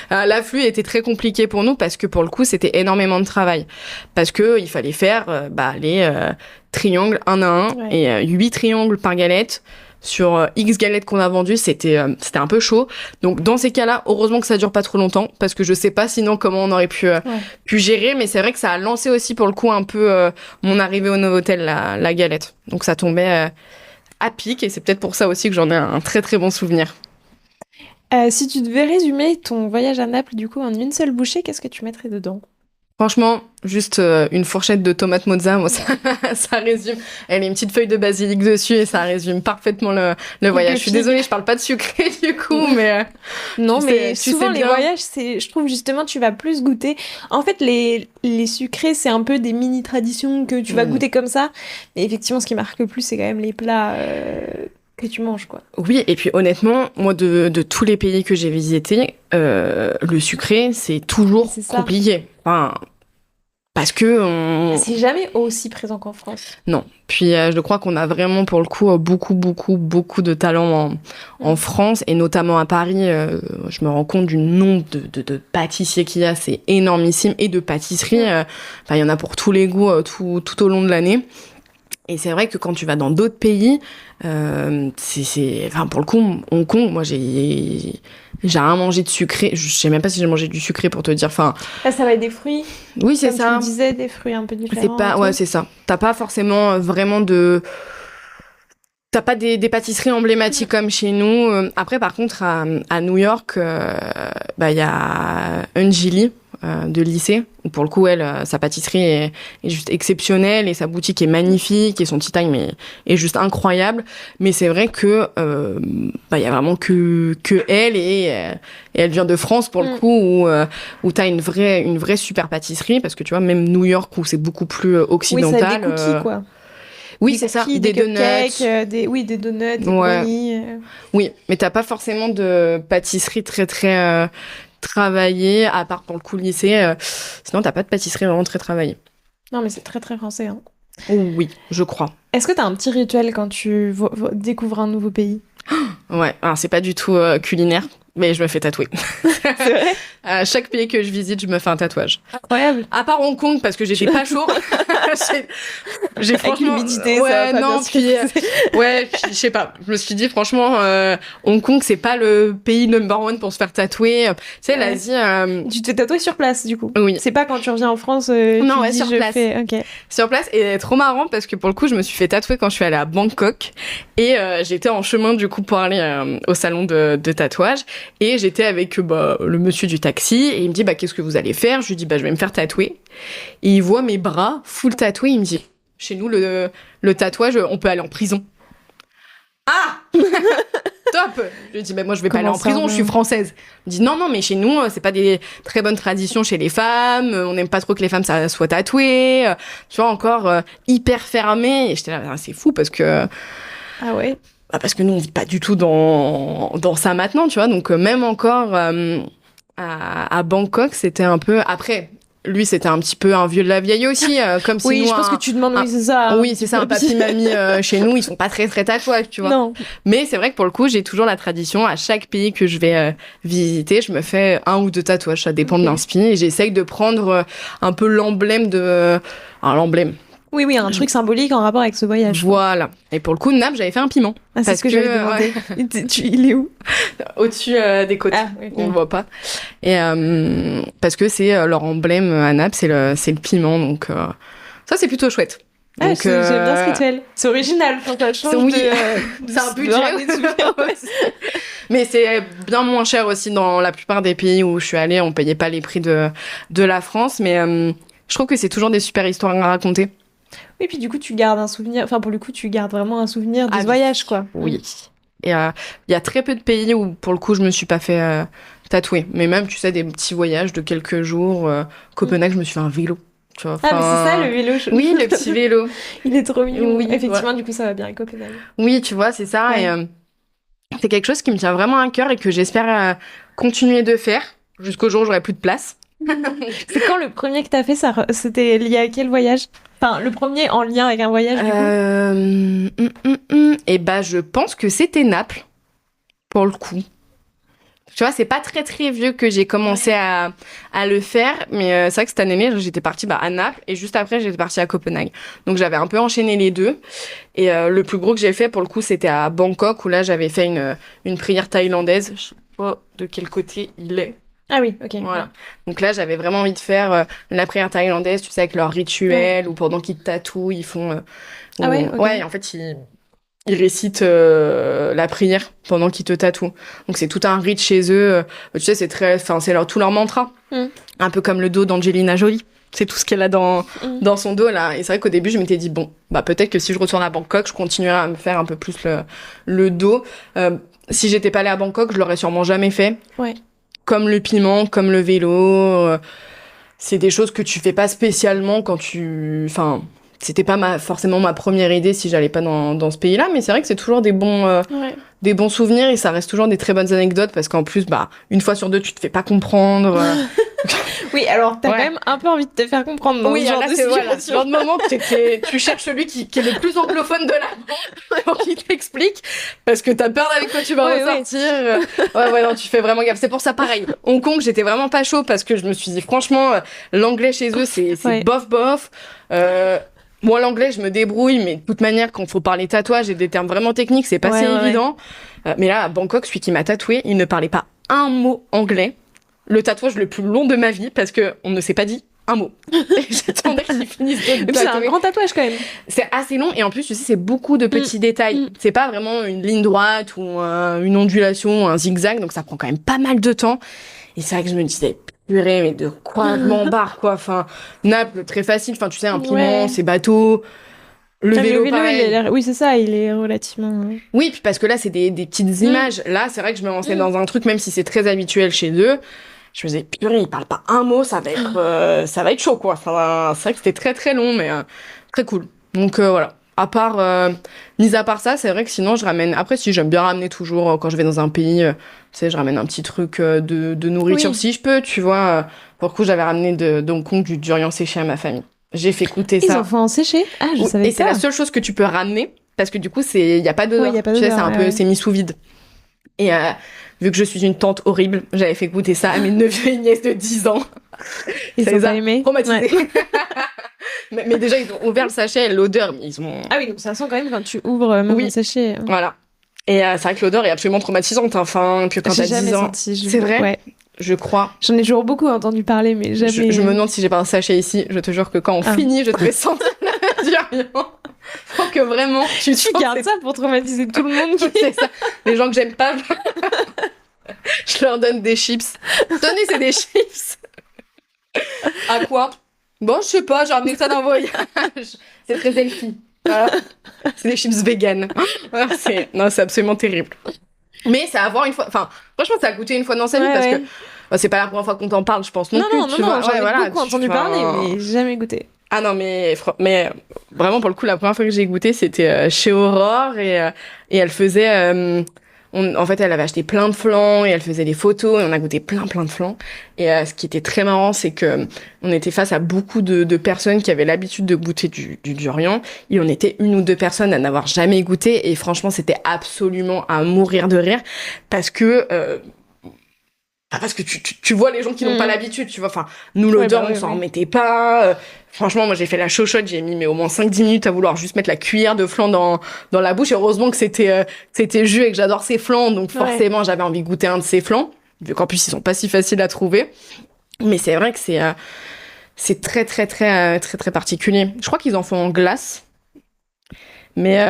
L'afflux était très compliqué pour nous parce que, pour le coup, c'était énormément de travail. Parce que il fallait faire les triangles un à un et 8 triangles par galette. Sur X galettes qu'on a vendues, c'était un peu chaud. Donc, dans ces cas-là, heureusement que ça dure pas trop longtemps, parce que je sais pas sinon comment on aurait pu gérer, mais c'est vrai que ça a lancé aussi pour le coup un peu mon arrivée au Novotel, la galette. Donc, ça tombait à pic, et c'est peut-être pour ça aussi que j'en ai un très très bon souvenir. Si tu devais résumer ton voyage à Naples, du coup, en une seule bouchée, qu'est-ce que tu mettrais dedans ? Franchement, juste une fourchette de tomates mozza, moi, ça résume. Elle a une petite feuille de basilic dessus et ça résume parfaitement le voyage. Je suis désolée, je parle pas de sucré du coup, mais... Non, mais souvent les voyages, je trouve justement, tu vas plus goûter. En fait, les sucrés, c'est un peu des mini-traditions que tu vas goûter comme ça. Mais effectivement, ce qui marque le plus, c'est quand même les plats... que tu manges, quoi. Oui, et puis honnêtement, moi, de tous les pays que j'ai visités, le sucré, c'est toujours compliqué. Enfin, parce que C'est jamais aussi présent qu'en France. non. Puis je crois qu'on a vraiment pour le coup beaucoup de talent en France et notamment à Paris. Je me rends compte du nombre de pâtissiers qu'il y a, c'est énormissime, et de pâtisseries. Enfin, il y en a pour tous les goûts tout au long de l'année. Et c'est vrai que quand tu vas dans d'autres pays, enfin pour le coup, Hong Kong, moi j'ai rien mangé de sucré. Je sais même pas si j'ai mangé du sucré pour te dire. Enfin, Là, ça va être des fruits. oui, c'est Comme ça. tu disais, des fruits un peu différents. C'est pas, ouais, c'est ça. T'as pas forcément vraiment t'as pas des pâtisseries emblématiques comme chez nous. Après, par contre, à New York, il y a Unjili de lycée, où pour le coup, sa pâtisserie est juste exceptionnelle et sa boutique est magnifique et son tea time est juste incroyable. Mais c'est vrai que il y a vraiment que elle et elle vient de France pour le coup, où t'as une vraie super pâtisserie, parce que tu vois, même New York où c'est beaucoup plus occidental. Oui, ça a des cookies, quoi. Oui, c'est ça, des donuts. Des donuts, des brownies. Oui, mais t'as pas forcément de pâtisserie très très travaillée, à part pour le coup lycée. Sinon, t'as pas de pâtisserie vraiment très travaillée. Non, mais c'est très très français. Hein. Oui, je crois. Est-ce que t'as un petit rituel quand tu découvres un nouveau pays? Ouais, alors c'est pas du tout culinaire, mais je me fais tatouer. C'est vrai? À chaque pays que je visite, je me fais un tatouage. Incroyable. À part Hong Kong, parce que j'étais pas chaud. J'ai franchement... Avec l'humidité, ouais, ça va pas non, bien puis... ouais, puis je sais pas. Je me suis dit, franchement, Hong Kong, c'est pas le pays number one pour se faire tatouer. Tu sais, l'Asie... Tu t'es tatoué sur place, du coup? Oui. C'est pas quand tu reviens en France, non, tu ouais, dis sur place. Ok. Sur place, et trop marrant, parce que pour le coup, je me suis fait tatouer quand je suis allée à Bangkok. Et j'étais en chemin, du coup, pour aller au salon de tatouage. Et j'étais avec le monsieur du taxi, et il me dit, qu'est-ce que vous allez faire? Je lui dis, je vais me faire tatouer. Et il voit mes bras full tatoués, il me dit, chez nous, le tatouage, on peut aller en prison. Ah top. Je lui dis, moi, je vais pas aller en prison, je suis française. Il me dit, non, mais chez nous, c'est pas des très bonnes traditions chez les femmes, on n'aime pas trop que les femmes soient tatouées, tu vois, encore hyper fermé. Et j'étais là, c'est fou, parce que... Ah ouais? Parce que nous, on vit pas du tout dans ça maintenant, tu vois. Donc, même encore à Bangkok, c'était un peu... Après, lui, c'était un petit peu un vieux de la vieille aussi, comme si oui, nous... je pense que tu demandes, oui, c'est ça. Oui, c'est ça, un papy-mamie chez nous, ils sont pas très, très tatouages, tu vois. Non. Mais c'est vrai que pour le coup, j'ai toujours la tradition, à chaque pays que je vais visiter, je me fais 1 ou 2 tatouages, ça dépend de l'inspi, et j'essaye de prendre un peu l'emblème de... Alors, l'emblème... Oui, un truc symbolique en rapport avec ce voyage. Voilà. Et pour le coup, Naples, j'avais fait un piment. Ah, c'est ce que j'avais demandé. Ouais. Il est où? Au-dessus des côtes. Ah, okay. On le voit pas. Et parce que c'est leur emblème à Naples, c'est le piment. Donc ça, c'est plutôt chouette. Donc, j'aime bien ce rituel. C'est original, quand ça change c'est un budget. Mais c'est bien moins cher aussi dans la plupart des pays où je suis allée. On payait pas les prix de la France. Mais je trouve que c'est toujours des super histoires à raconter. Oui, puis du coup, tu gardes un souvenir. Enfin, pour le coup, tu gardes vraiment un souvenir de ce voyage, quoi. Oui. Et il y a très peu de pays où, pour le coup, je me suis pas fait tatouer. Mais même, tu sais, des petits voyages de quelques jours. Copenhague, je me suis fait un vélo. Tu vois, mais c'est ça, le vélo. Oui, le petit vélo. Il est trop mignon. Oui, effectivement, ouais. Du coup, ça va bien avec Copenhague. Oui, tu vois, c'est ça. Ouais. Et c'est quelque chose qui me tient vraiment à cœur et que j'espère continuer de faire jusqu'au jour où j'aurai plus de place. C'est quand le premier que t'as fait, c'était lié à quel voyage? Enfin, le premier en lien avec un voyage, du coup. Et je pense que c'était Naples, pour le coup. Tu vois, c'est pas très très vieux que j'ai commencé à le faire, mais c'est vrai que cette année-là, j'étais partie à Naples et juste après, j'étais partie à Copenhague. Donc j'avais un peu enchaîné les deux. Et le plus gros que j'ai fait, pour le coup, c'était à Bangkok, où là, j'avais fait une prière thaïlandaise. Je sais pas de quel côté il est. Ah oui, ok. Voilà. Donc là, j'avais vraiment envie de faire la prière thaïlandaise, tu sais, avec leur rituel, ou pendant qu'ils te tatouent, ils font... Ah ouais, okay. Ouais, en fait, ils récitent la prière pendant qu'ils te tatouent. Donc c'est tout un rite chez eux. Tu sais, c'est tout leur mantra. Un peu comme le dos d'Angelina Jolie. C'est tout ce qu'elle a dans son dos, là. Et c'est vrai qu'au début, je m'étais dit, peut-être que si je retourne à Bangkok, je continuerai à me faire un peu plus le dos. Si j'étais pas allée à Bangkok, je l'aurais sûrement jamais fait. Ouais. Comme le piment, comme le vélo, c'est des choses que tu fais pas spécialement quand enfin, c'était pas forcément ma première idée si j'allais pas dans ce pays-là, mais c'est vrai que c'est toujours des bons des bons souvenirs et ça reste toujours des très bonnes anecdotes parce qu'en plus, une fois sur deux, tu te fais pas comprendre. Oui, alors t'as quand même un peu envie de te faire comprendre dans ce genre de situation. Ce genre de moment que tu cherches celui qui est le plus anglophone de la bande pour qu'il t'explique parce que t'as peur avec quoi tu vas ressortir. Non, tu fais vraiment gaffe. C'est pour ça, pareil. Hong Kong, j'étais vraiment pas chaud parce que je me suis dit, franchement, l'anglais chez eux, c'est bof. Moi, l'anglais, je me débrouille, mais de toute manière, quand il faut parler tatouage et des termes vraiment techniques, c'est pas si évident. Mais là, à Bangkok, celui qui m'a tatoué, il ne parlait pas un mot anglais. Le tatouage le plus long de ma vie, parce que on ne s'est pas dit un mot. Et j'attendais qu'il finisse de tatouer. C'est un grand tatouage, quand même. C'est assez long, et en plus, tu sais, c'est beaucoup de petits détails. C'est pas vraiment une ligne droite, ou une ondulation, ou un zigzag, donc ça prend quand même pas mal de temps. Et c'est vrai que je me disais, purée, mais de quoi je m'embarque, quoi. Enfin, Naples, très facile. Enfin, tu sais, un piment, c'est bateau. Le vélo, pareil. Oui, c'est ça, il est relativement... Oui, puis parce que là, c'est des petites images. Là, c'est vrai que je me lançais dans un truc, même si c'est très habituel chez eux. Je me disais, purée, il parle pas un mot, ça va être chaud, quoi. Enfin, c'est vrai que c'était très, très long, mais très cool. Donc, voilà. Mis à part ça, c'est vrai que sinon, je ramène... Après, si, j'aime bien ramener toujours, quand je vais dans un pays, tu sais, je ramène un petit truc de nourriture, si je peux, tu vois. Pour le coup, j'avais ramené de Hong Kong du durian séché à ma famille. J'ai fait goûter ça. Ils en font en séché? Ah, je savais pas. Et c'est la seule chose que tu peux ramener, parce que du coup, il y a pas d'odeur. Tu sais, c'est mis sous vide. Et vu que je suis une tante horrible, j'avais fait goûter ça à mes neveux et nièces de 10 ans. Ils ont pas aimé. Traumatisés. mais déjà, ils ont ouvert le sachet, l'odeur, ils ont... Ah oui, donc ça sent quand même quand tu ouvres même le sachet. Voilà. Et c'est vrai que l'odeur est absolument traumatisante. Enfin, puis quand t'as 10 ans... C'est vrai? Ouais. Je crois. J'en ai toujours beaucoup entendu parler, mais jamais... Je me demande si j'ai pas un sachet ici. Je te jure que quand on finit, je te fais sentir la durian. Faut que vraiment... Tu gardes ça pour traumatiser tout le monde. C'est ça. Les gens que j'aime pas, je leur donne des chips. Tenez, c'est des chips. À quoi? Bon, je sais pas, j'ai ramené ça d'un voyage. C'est très healthy. Voilà. C'est des chips vegan. C'est absolument terrible. Mais c'est à voir une fois... Enfin, franchement, ça a goûté une fois dans sa vie parce que c'est pas la première fois qu'on t'en parle, je pense non plus. Non, j'en ai beaucoup entendu parler, mais jamais goûté. Ah non, mais vraiment, pour le coup, la première fois que j'ai goûté, c'était chez Aurore et elle faisait... en fait, elle avait acheté plein de flans et elle faisait des photos et on a goûté plein de flans. Et ce qui était très marrant, c'est que on était face à beaucoup de personnes qui avaient l'habitude de goûter du durian. Et on était une ou deux personnes à n'avoir jamais goûté. Et franchement, c'était absolument à mourir de rire parce que tu vois les gens qui n'ont pas l'habitude, tu vois. Enfin, nous, l'odeur, on s'en remettait pas. Franchement, moi, j'ai fait la chochotte. J'ai mis au moins 5-10 minutes à vouloir juste mettre la cuillère de flan dans la bouche. Et heureusement que c'était jus et que j'adore ces flans. Donc, forcément, j'avais envie de goûter un de ces flans. Vu qu'en plus, ils sont pas si faciles à trouver. Mais c'est vrai que c'est très, très, très, très, très particulier. Je crois qu'ils en font en glace. Mais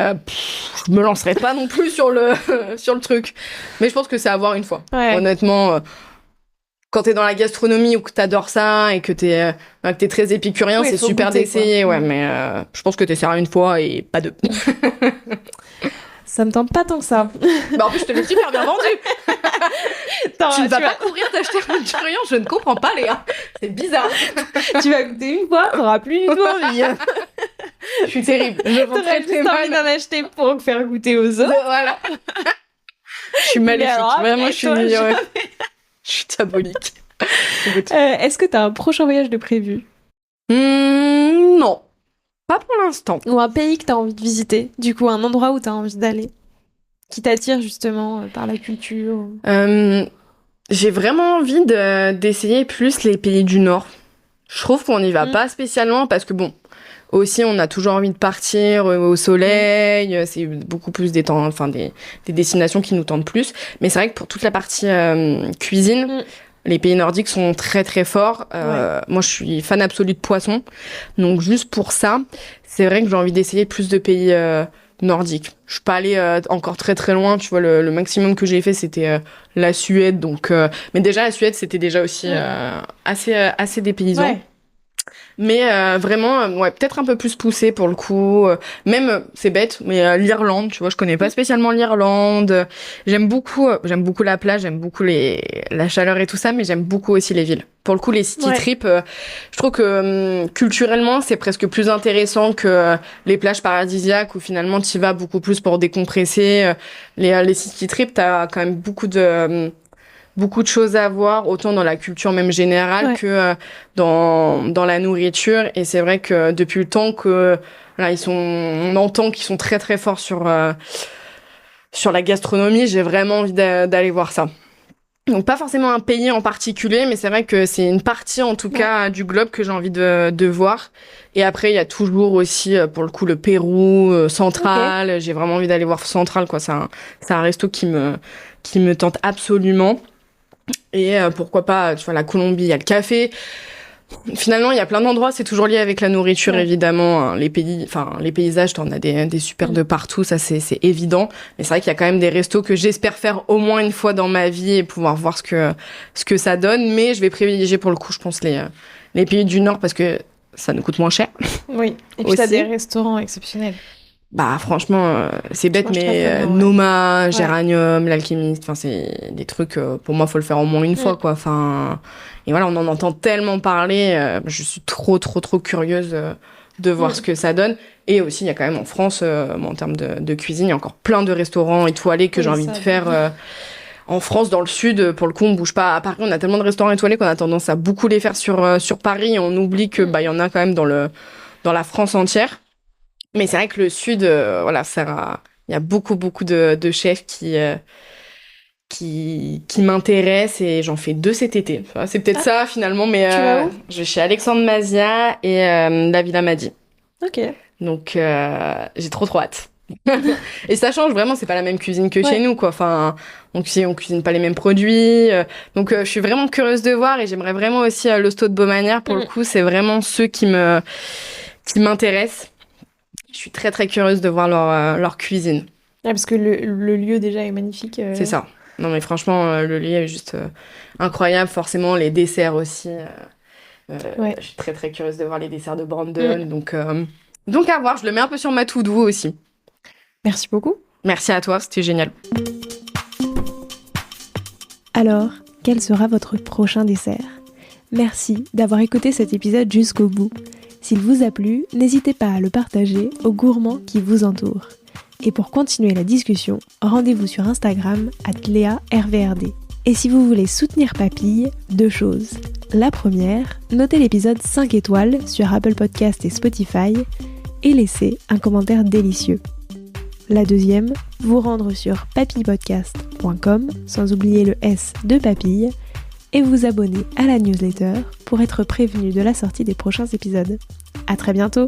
je me lancerai pas non plus sur le truc. Mais je pense que c'est à voir une fois. Honnêtement... Quand t'es dans la gastronomie ou que t'adores ça et que t'es très épicurien, c'est super d'essayer. Ouais, mais je pense que t'essaieras une fois et pas deux. Ça me tente pas tant que ça. En plus, je te l'ai super bien vendu. Tu ne vas pas courir t'acheter un durian, je ne comprends pas, Léa. C'est bizarre. Tu vas goûter une fois, t'auras plus du tout envie. Je suis terrible. Je vends très mal. envie d'en acheter pour faire goûter aux autres. Voilà. Je suis maléfique. Vraiment, je suis diabolique. Est-ce que t'as un prochain voyage de prévu? Non. Pas pour l'instant. Ou un pays que t'as envie de visiter? Du coup, un endroit où t'as envie d'aller? Qui t'attire justement par la culture? J'ai vraiment envie d'essayer plus les pays du Nord. Je trouve qu'on n'y va pas spécialement parce que bon... Aussi, on a toujours envie de partir au soleil. C'est beaucoup plus des destinations qui nous tentent plus. Mais c'est vrai que pour toute la partie cuisine, les pays nordiques sont très très forts. Moi, je suis fan absolue de poisson. Donc, juste pour ça, c'est vrai que j'ai envie d'essayer plus de pays nordiques. Je suis pas allée encore très très loin. Tu vois, le maximum que j'ai fait, c'était la Suède. Donc, mais déjà, la Suède, c'était déjà aussi assez dépaysant. Mais vraiment, ouais, peut-être un peu plus poussé pour le coup. Même, c'est bête, mais l'Irlande, tu vois, je connais pas spécialement l'Irlande. J'aime beaucoup la plage, j'aime beaucoup la chaleur et tout ça, mais j'aime beaucoup aussi les villes. Pour le coup, les city trips, je trouve que culturellement, c'est presque plus intéressant que les plages paradisiaques où finalement tu y vas beaucoup plus pour décompresser. Les city trips, t'as quand même beaucoup de choses à voir, autant dans la culture même générale que dans la nourriture. Et c'est vrai que depuis le temps que là, on entend qu'ils sont très très forts sur la gastronomie, j'ai vraiment envie d'aller voir ça. Donc pas forcément un pays en particulier, mais c'est vrai que c'est une partie en tout cas du globe que j'ai envie de voir. Et après il y a toujours aussi pour le coup le Pérou central. J'ai vraiment envie d'aller voir central quoi. C'est un resto qui me tente absolument. Et pourquoi pas, tu vois, la Colombie, il y a le café. Finalement, il y a plein d'endroits, c'est toujours lié avec la nourriture, évidemment. Hein. Les paysages, t'en as des super de partout, ça c'est évident. Mais c'est vrai qu'il y a quand même des restos que j'espère faire au moins une fois dans ma vie et pouvoir voir ce que ça donne. Mais je vais privilégier pour le coup, je pense, les pays du Nord parce que ça nous coûte moins cher. Oui, et puis t'as des restaurants exceptionnels. Bah franchement, c'est bête, mais Noma, Géranium, l'Alchimiste, enfin c'est des trucs, pour moi, faut le faire au moins une fois, quoi. Enfin, et voilà, on en entend tellement parler, je suis trop curieuse de voir ce que ça donne. Et aussi, il y a quand même en France, en termes de cuisine, il y a encore plein de restaurants étoilés que j'ai envie de faire. En France, dans le sud, pour le coup, on bouge pas. À Paris, on a tellement de restaurants étoilés qu'on a tendance à beaucoup les faire sur Paris. On oublie que il y en a quand même dans la France entière. Mais c'est vrai que le sud, il y a beaucoup de chefs qui m'intéressent et j'en fais 2 cet été. C'est peut-être ça finalement, mais tu vas où ? Je vais chez Alexandre Mazia et la Villa Madi. Ok. Donc j'ai trop hâte. Et ça change vraiment, c'est pas la même cuisine que chez nous quoi. Enfin, on cuisine pas les mêmes produits. Donc je suis vraiment curieuse de voir et j'aimerais vraiment aussi l'Hosto de Baumanière pour le coup, c'est vraiment ceux qui m'intéressent. Je suis très curieuse de voir leur cuisine. Parce que le lieu déjà est magnifique. C'est ça. Non mais franchement, le lieu est juste incroyable. Forcément, les desserts aussi. Je suis très curieuse de voir les desserts de Brandon. Donc à voir, je le mets un peu sur ma to-do aussi. Merci beaucoup. Merci à toi, c'était génial. Alors, quel sera votre prochain dessert ? Merci d'avoir écouté cet épisode jusqu'au bout. S'il vous a plu, n'hésitez pas à le partager aux gourmands qui vous entourent. Et pour continuer la discussion, rendez-vous sur Instagram @LéaRVRD. Et si vous voulez soutenir Papille, 2 choses. La première, notez l'épisode 5 étoiles sur Apple Podcast et Spotify et laissez un commentaire délicieux. La deuxième, vous rendre sur papillepodcast.com, sans oublier le S de Papille, et vous abonner à la newsletter pour être prévenu de la sortie des prochains épisodes. À très bientôt!